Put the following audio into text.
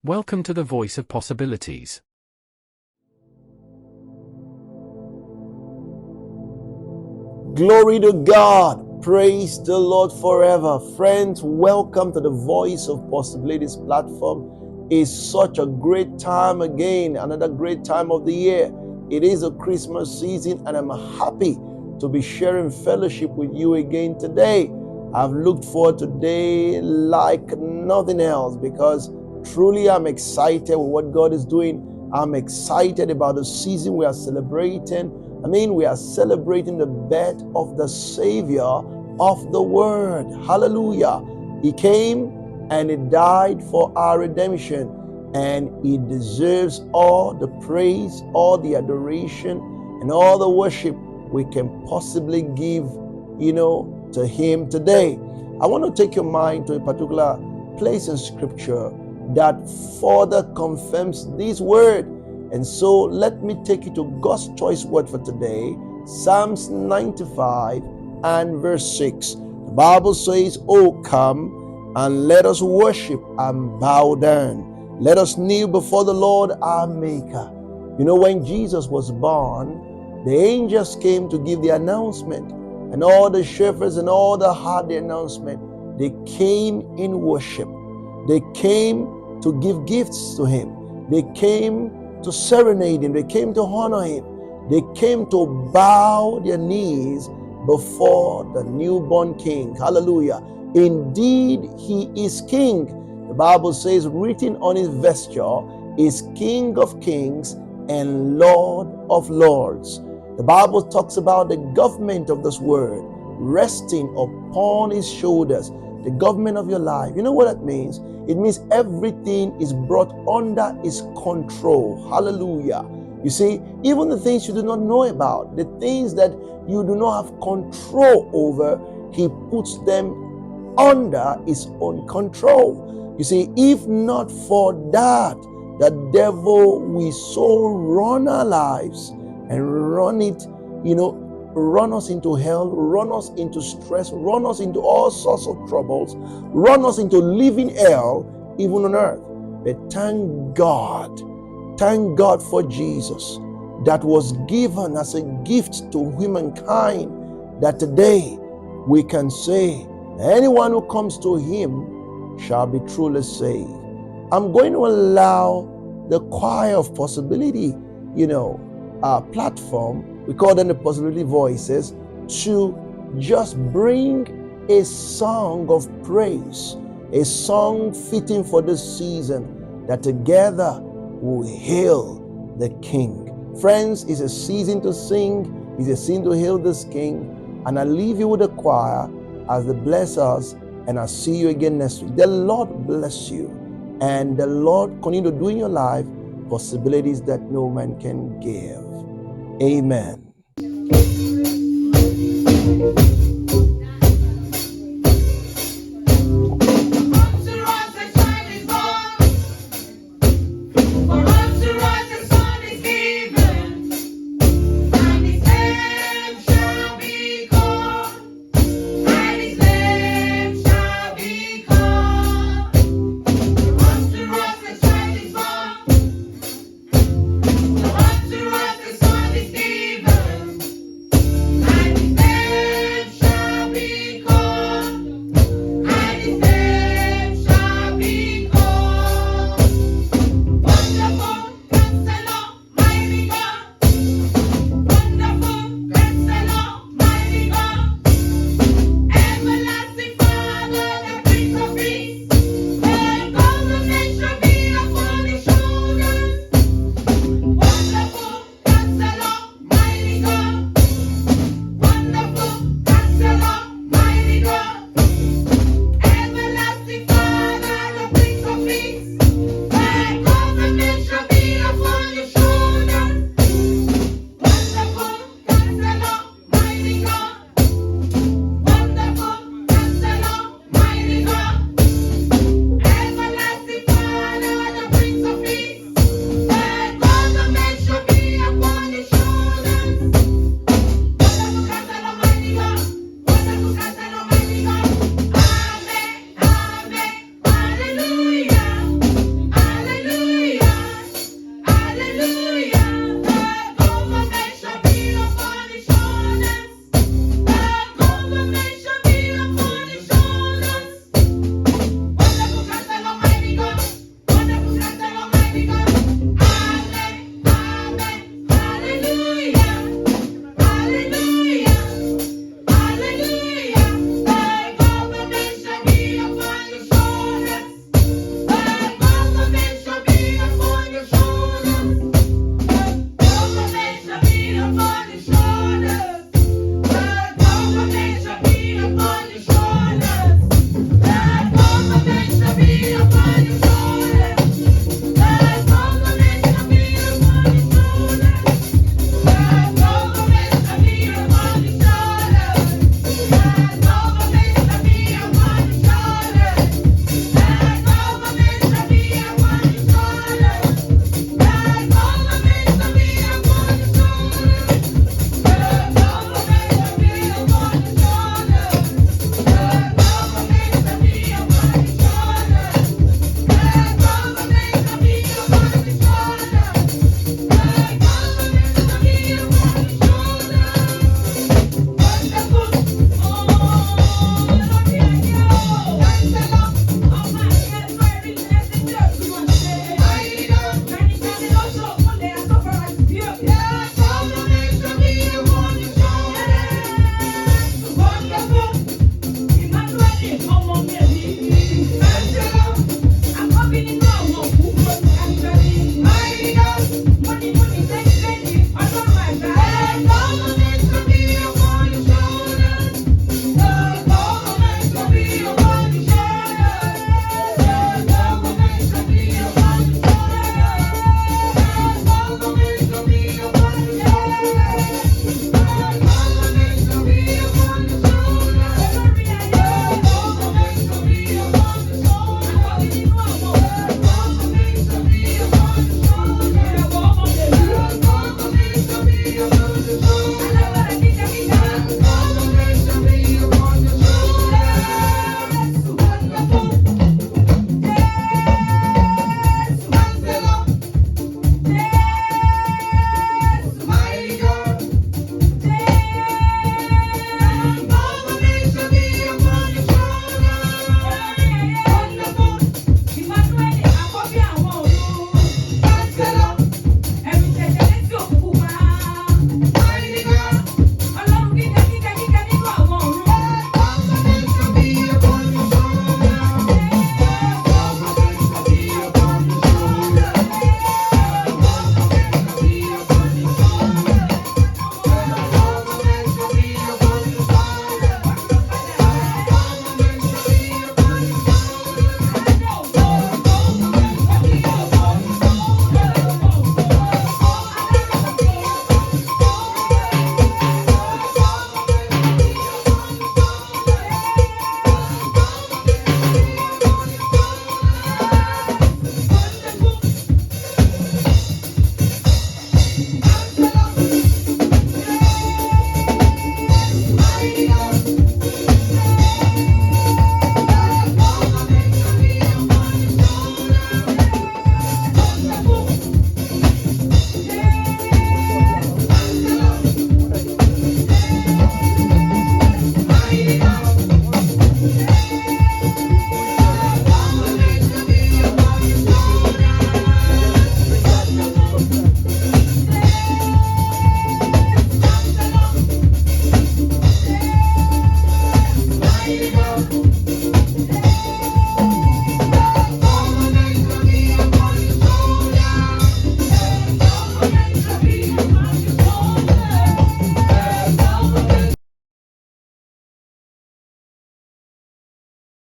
Welcome to the Voice of Possibilities. Glory to God. Praise the Lord forever. Friends, welcome to the Voice of Possibilities platform. It's such a great time again, another great time of the year. It is a Christmas season, and I'm happy to be sharing fellowship with you again today. I've looked forward to today like nothing else because truly I'm excited with what God is doing. I'm excited about the season we are celebrating. We are celebrating the birth of the Savior of the world. Hallelujah. He came and He died for our redemption, and He deserves all the praise, all the adoration, and all the worship we can possibly give, to Him today. I want to take your mind to a particular place in Scripture that further confirms this word. And so let me take you to God's choice word for today, Psalms 95 and verse 6. The Bible says, "Oh, come and let us worship and bow down. Let us kneel before the Lord our Maker." When Jesus was born, the angels came to give the announcement, and all the shepherds and all that heard the announcement, they came in worship. They came to give gifts to Him. They came to serenade Him. They came to honor Him. They came to bow their knees before the newborn King. Hallelujah. Indeed, He is King. The Bible says, written on His vesture is King of Kings and Lord of Lords. The Bible talks about the government of this world resting upon His shoulders. The government of your life. You know what that means? It means everything is brought under His control. Hallelujah. You see, even the things you do not know about, the things that you do not have control over, He puts them under His own control. You see, if not for that, the devil will so run our lives and run it, run us into hell, run us into stress, run us into all sorts of troubles, run us into living hell, even on earth. But thank God for Jesus that was given as a gift to humankind, that today we can say, anyone who comes to Him shall be truly saved. I'm going to allow the choir of possibility, platform, we call them the Possibility Voices, to just bring a song of praise, a song fitting for this season, that together will hail the King. Friends, it's a season to sing, it's a season to hail this King, and I leave you with the choir as they bless us, and I'll see you again next week. The Lord bless you, and the Lord continue to do in your life possibilities that no man can give. Amen.